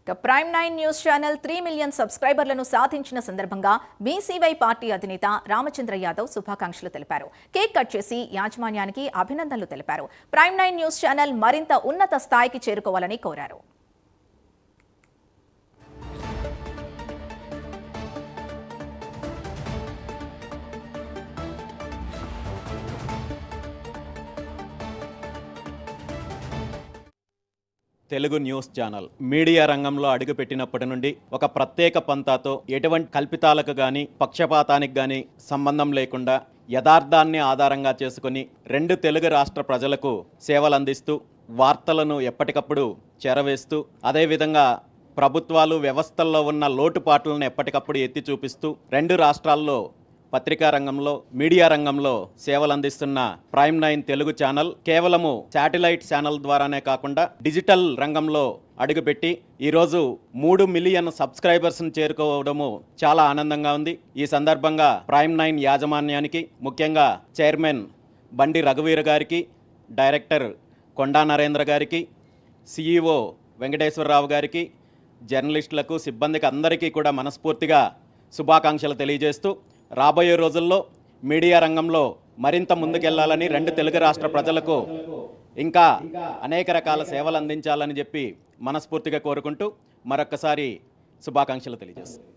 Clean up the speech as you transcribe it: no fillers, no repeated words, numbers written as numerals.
Prime 9 news channel 3 million సబ్స్క్రైబర్లను సాధించిన సందర్భంగా BCY party అధినేత రామచంద్ర యాదవ్ శుభాకాంక్షలు తెలిపారు. కేక్ కట్ చేసి యాజమాన్యానికి అభినందనలు తెలిపారు. ప్రైమ్ 9 న్యూస్ ఛానల్ మరింత ఉన్నత స్థాయికి చేరుకోవాలని కోరారు. తెలుగు న్యూస్ ఛానల్ మీడియా రంగంలో అడుగుపెట్టినప్పటి నుండి ఒక ప్రత్యేక పంతాతో ఎటువంటి కల్పితాలకు కానీ పక్షపాతానికి కానీ సంబంధం లేకుండా యథార్థాన్ని ఆధారంగా చేసుకుని 2 తెలుగు రాష్ట్ర ప్రజలకు సేవలు అందిస్తూ వార్తలను ఎప్పటికప్పుడు చేరవేస్తూ అదేవిధంగా ప్రభుత్వాలు వ్యవస్థల్లో ఉన్న లోటుపాట్లను ఎప్పటికప్పుడు ఎత్తి చూపిస్తూ 2 రాష్ట్రాల్లో పత్రికా రంగంలో మీడియా రంగంలో సేవలు అందిస్తున్న ప్రైమ్ 9 తెలుగు ఛానల్ కేవలము శాటిలైట్ ఛానల్ ద్వారానే కాకుండా డిజిటల్ రంగంలో అడుగుపెట్టి ఈరోజు 3 మిలియన్ సబ్స్క్రైబర్స్ను చేరుకోవడము చాలా ఆనందంగా ఉంది. ఈ సందర్భంగా ప్రైమ్ 9 యాజమాన్యానికి, ముఖ్యంగా చైర్మన్ బండి రఘువీర్ గారికి, డైరెక్టర్ కొండా నరేంద్ర గారికి, సిఇఓ వెంకటేశ్వరరావు గారికి, జర్నలిస్టులకు, సిబ్బందికి అందరికీ కూడా మనస్ఫూర్తిగా శుభాకాంక్షలు తెలియజేస్తూ రాబోయే రోజుల్లో మీడియా రంగంలో మరింత ముందుకెళ్లాలని 2 తెలుగు రాష్ట్ర ప్రజలకు ఇంకా అనేక రకాల సేవలు అందించాలని చెప్పి మనస్ఫూర్తిగా కోరుకుంటూ మరొక్కసారి శుభాకాంక్షలు తెలియజేస్తాను.